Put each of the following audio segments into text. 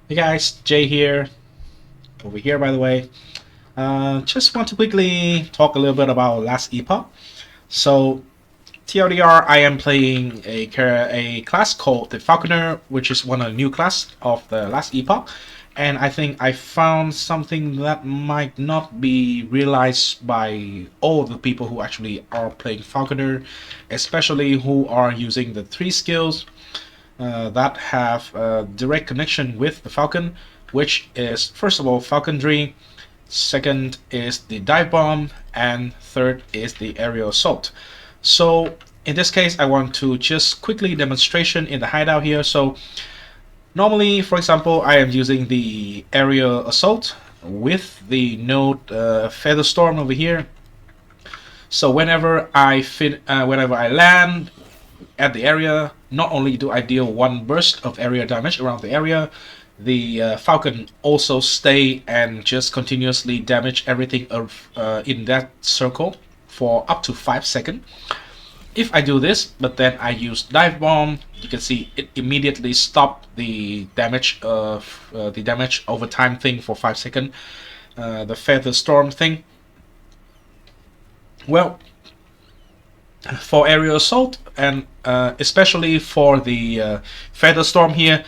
Hey guys, Jay here, over here by the way. Just want to quickly talk a little bit about Last Epoch. So, TLDR, I am playing a class called the Falconer, which is one of the new class of the Last Epoch. And I think I found something that might not be realized by all the people who actually are playing Falconer, especially who are using the three skills that have a direct connection with the Falcon, which is first of all falconry, second is the dive bomb, and third is the aerial assault. So in this case, I want to just quickly demonstration in the hideout here. So normally, for example, I am using the aerial assault with the node feather storm over here. So whenever I land at the area, not only do I deal one burst of area damage around the area, the Falcon also stay and just continuously damage everything in that circle for up to 5 seconds. If I do this, but then I use dive bomb, you can see it immediately stop the damage over time thing for 5 seconds. The feather storm thing. Well, for aerial assault and especially for the feather storm here,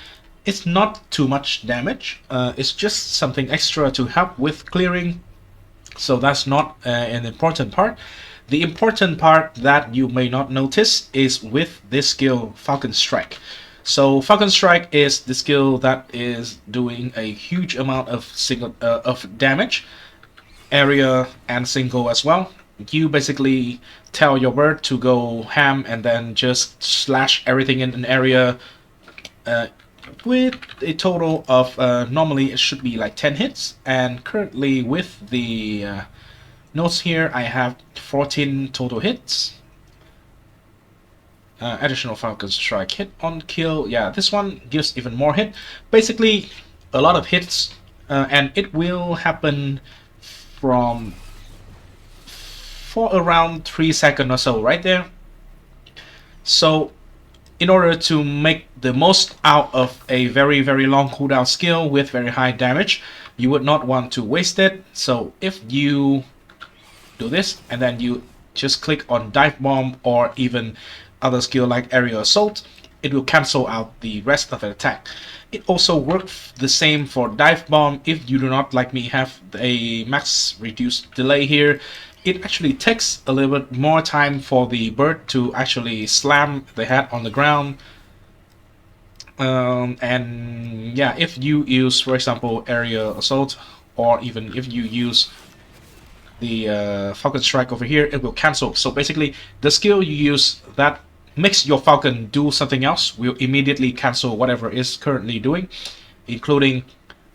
it's not too much damage. It's just something extra to help with clearing, so that's not an important part. The important part that you may not notice is with this skill Falcon Strike. So Falcon Strike is the skill that is doing a huge amount of damage, area and single as well. You basically tell your bird to go ham and then just slash everything in an area with a total of normally it should be like 10 hits, and currently with the notes here I have 14 total hits. Additional Falcon Strike hit on kill. Yeah, this one gives even more hit. Basically a lot of hits, and it will happen from for around 3 seconds or so right there. So in order to make the most out of a very long cooldown skill with very high damage, you would not want to waste it. So if you do this and then you just click on dive bomb or even other skill like aerial assault, it will cancel out the rest of the attack. It also works the same for dive bomb. If you do not, like me, have a max reduced delay here, it actually takes a little bit more time for the bird to actually slam the head on the ground. And yeah, if you use, for example, aerial assault, or even if you use the Falcon Strike over here, it will cancel. So basically, the skill you use that makes your Falcon do something else will immediately cancel whatever is currently doing, including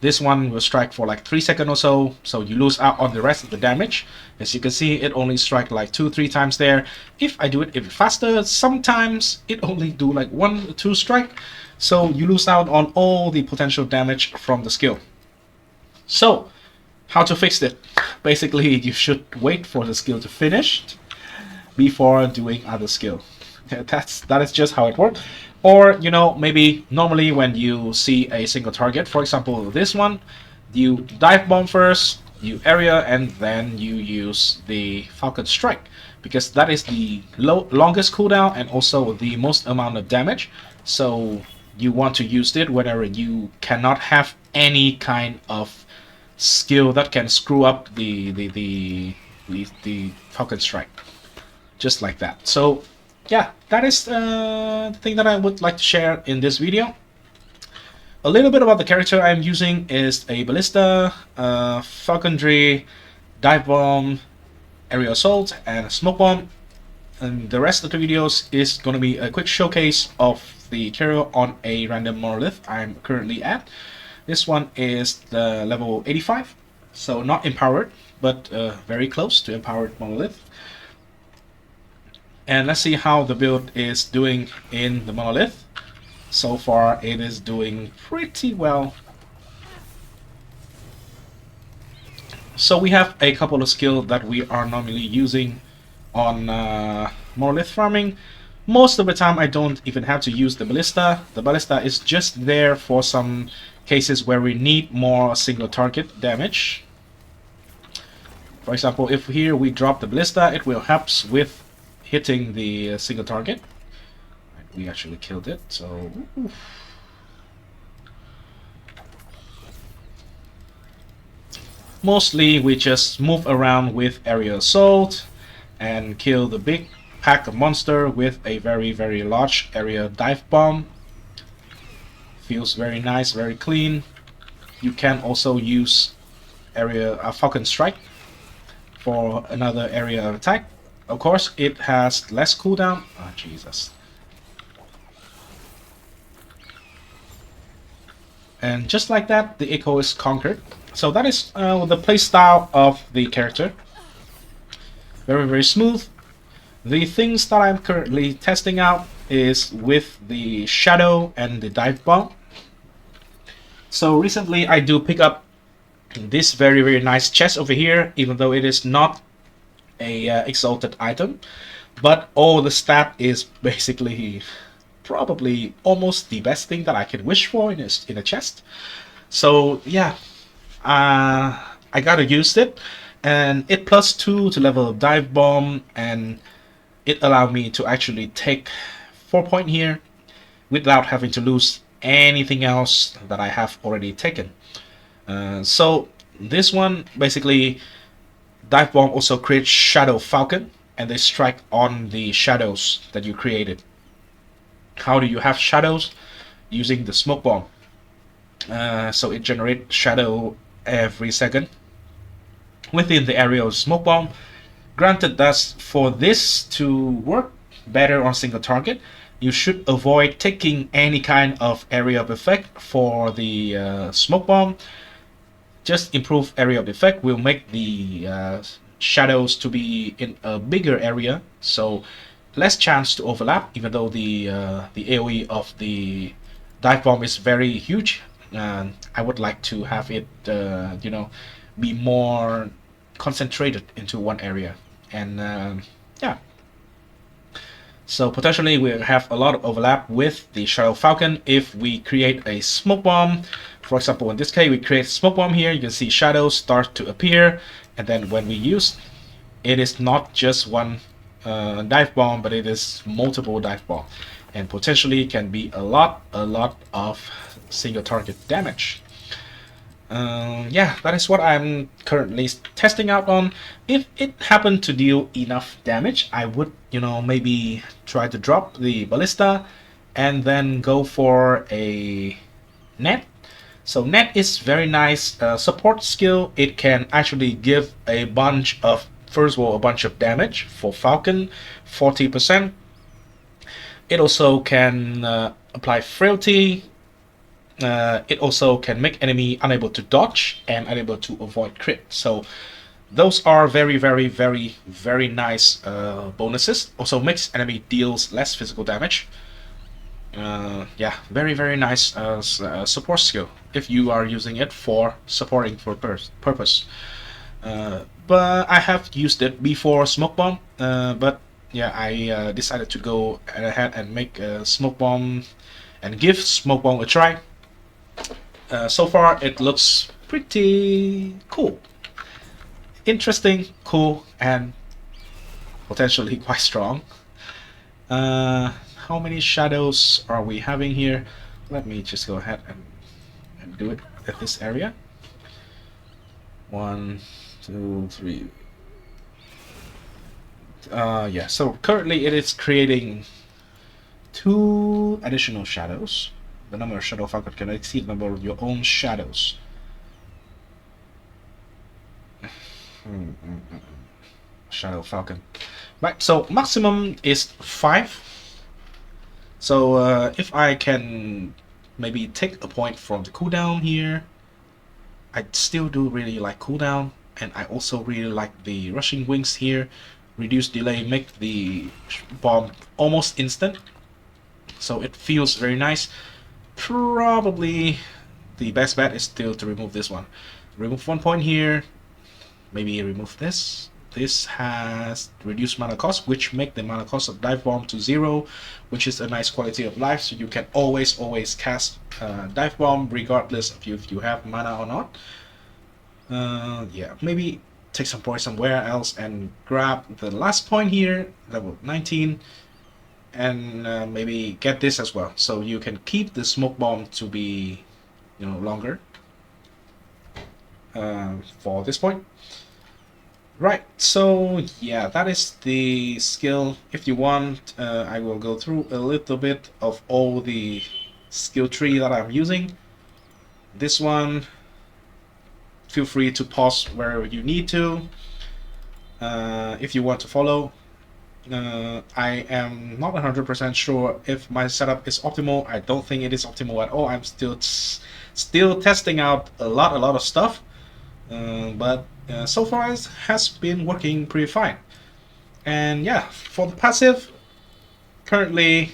this one will strike for like 3 seconds or so, so you lose out on the rest of the damage. As you can see, it only strike like 2-3 times there. If I do it even faster, sometimes it only do like 1 or 2 strike, so you lose out on all the potential damage from the skill. So how to fix it? Basically, you should wait for the skill to finish before doing other skill. That is just how it works. Or, you know, maybe normally when you see a single target, for example this one, you dive bomb first, you area, and then you use the Falcon Strike, because that is the longest cooldown and also the most amount of damage. So you want to use it whenever you cannot have any kind of skill that can screw up the Falcon Strike, just like that. So yeah, that is the thing that I would like to share in this video. A little bit about the character I'm using is a ballista, falconry, dive bomb, aerial assault, and smoke bomb. And the rest of the videos is going to be a quick showcase of the carrier on a random monolith I'm currently at. This one is the level 85, so not empowered, but very close to empowered monolith. And let's see how the build is doing in the monolith. So far it is doing pretty well. So we have a couple of skills that we are normally using on monolith farming. Most of the time I don't even have to use the ballista. The ballista is just there for some cases where we need more single target damage. For example, if here we drop the ballista, it will help with hitting the single target. We actually killed it, so oof. Mostly we just move around with area assault and kill the big pack of monster with a very large area dive bomb. Feels very nice, very clean. You can also use area Falcon strike for another area of attack. Of course, it has less cooldown. Oh, Jesus. And just like that, the Echo is conquered. So that is the playstyle of the character. Very smooth. The things that I'm currently testing out is with the Shadow and the Dive Bomb. So recently I do pick up this very nice chest over here, even though it is not a exalted item. But all the stat is basically probably almost the best thing that I could wish for in a chest. So yeah, I gotta use it, and it +2 to level of dive bomb, and it allowed me to actually take 4 point here without having to lose anything else that I have already taken. So this one basically, dive bomb also creates shadow falcon, and they strike on the shadows that you created. How do you have shadows? Using the smoke bomb. So it generates shadow every second within the area of smoke bomb. Granted, that for this to work better on single target, you should avoid taking any kind of area of effect for the smoke bomb. Just improve area of effect will make the shadows to be in a bigger area, so less chance to overlap, even though the AoE of the dive bomb is very huge. I would like to have it, you know, be more concentrated into one area, and yeah. So potentially we'll have a lot of overlap with the Shadow Falcon if we create a smoke bomb. For example, in this case, we create a smoke bomb here. You can see shadows start to appear, and then when we use, it is not just one dive bomb, but it is multiple dive bomb, and potentially can be a lot of single target damage. Yeah, that is what I'm currently testing out on. If it happened to deal enough damage, I would, you know, maybe try to drop the ballista and then go for a net. So net is very nice support skill. It can actually give a bunch of, first of all, a bunch of damage for Falcon, 40%. It also can apply frailty. It also can make enemy unable to dodge and unable to avoid crit. So those are very nice bonuses. Also makes enemy deals less physical damage. Yeah, very nice support skill if you are using it for supporting for purpose. But I have used it before smoke bomb, but yeah, I decided to go ahead and make a smoke bomb and give smoke bomb a try. So far it looks pretty cool, interesting, cool, and potentially quite strong. How many shadows are we having here? Let me just go ahead and do it at this area. 1, 2, 3. Yeah, so currently it is creating 2 additional shadows. The number of shadow falcon can exceed the number of your own shadows. Shadow falcon. Right, so maximum is 5. So if I can maybe take a point from the cooldown here, I still do really like cooldown, and I also really like the rushing wings here. Reduce delay, make the bomb almost instant, so it feels very nice. Probably the best bet is still to remove this one. Remove 1 point here, maybe remove this, this has reduced mana cost, which make the mana cost of dive bomb to 0, which is a nice quality of life. So you can always cast dive bomb regardless of if you have mana or not. Yeah, maybe take some points somewhere else and grab the last point here, level 19, and maybe get this as well. So you can keep the smoke bomb to be, longer for this point. Right, so yeah, that is the skill. If you want, I will go through a little bit of all the skill tree that I'm using. This one, feel free to pause wherever you need to. If you want to follow, I am not 100% sure if my setup is optimal. I don't think it is optimal at all. I'm still testing out a lot of stuff, but so far it has been working pretty fine. And yeah, for the passive, currently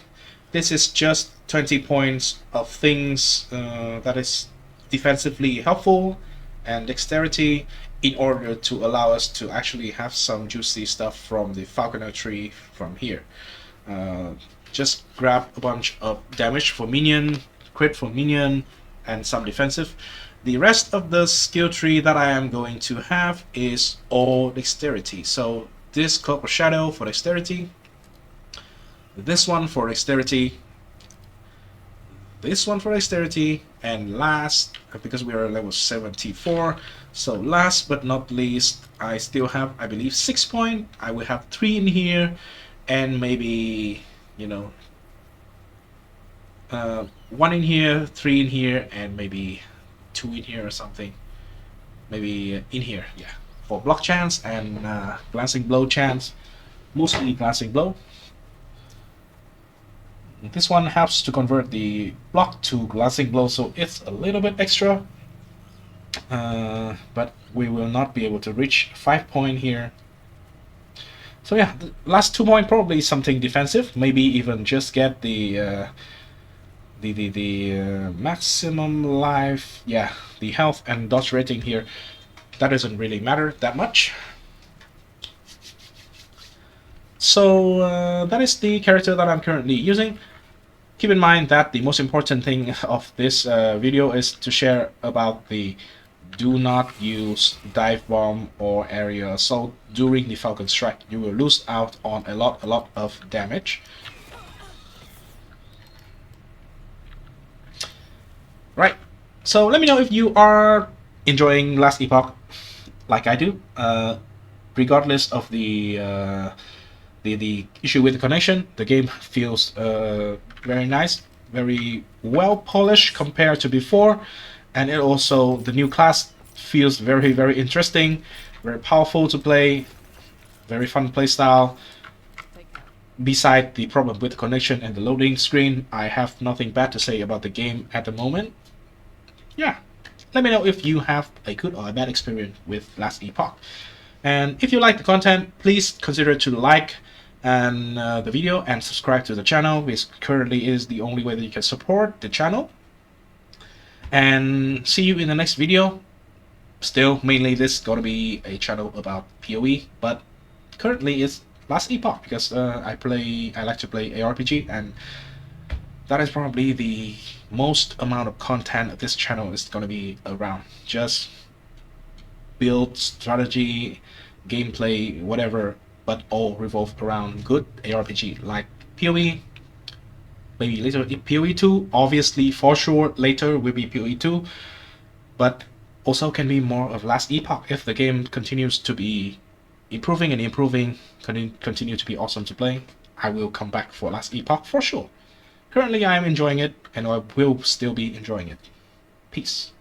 this is just 20 points of things that is defensively helpful and dexterity, in order to allow us to actually have some juicy stuff from the Falconer tree from here. Just grab a bunch of damage for minion, crit for minion, and some defensive. The rest of the skill tree that I am going to have is all dexterity. So this Cloak of Shadow for dexterity, this one for dexterity, this one for dexterity, and last, because we are level 74, so last but not least, I still have, I believe, 6 points. I will have 3 in here, and maybe, 1 in here, 3 in here, and maybe 2 in here or something. Maybe in here, yeah, for block chance and glancing blow chance, mostly glancing blow. This one helps to convert the block to glancing blow, so it's a little bit extra, but we will not be able to reach 5 point here. So yeah, the last 2 point probably something defensive, maybe even just get the maximum life, yeah, the health and dodge rating here. That doesn't really matter that much. So that is the character that I'm currently using. Keep in mind that the most important thing of this video is to share about the do not use dive bomb or area assault during the Falcon strike. You will lose out on a lot of damage. Right, so let me know if you are enjoying Last Epoch like I do, regardless of the issue with the connection. The game feels very nice, very well polished compared to before, and it also, the new class feels very interesting, very powerful to play, very fun playstyle. Beside the problem with the connection and the loading screen, I have nothing bad to say about the game at the moment. Yeah, let me know if you have a good or a bad experience with Last Epoch. And if you like the content, please consider to like and the video and subscribe to the channel, which currently is the only way that you can support the channel. And see you in the next video. Still, mainly this is going to be a channel about PoE, but currently it's Last Epoch because I like to play ARPG, and that is probably the most amount of content of this channel is going to be around. Just build, strategy, gameplay, whatever, but all revolve around good ARPG like PoE. Maybe later PoE 2, obviously for sure later will be PoE 2, but also can be more of Last Epoch if the game continues to be improving and improving, continue to be awesome to play. I will come back for Last Epoch for sure. Currently I am enjoying it, and I will still be enjoying it. Peace.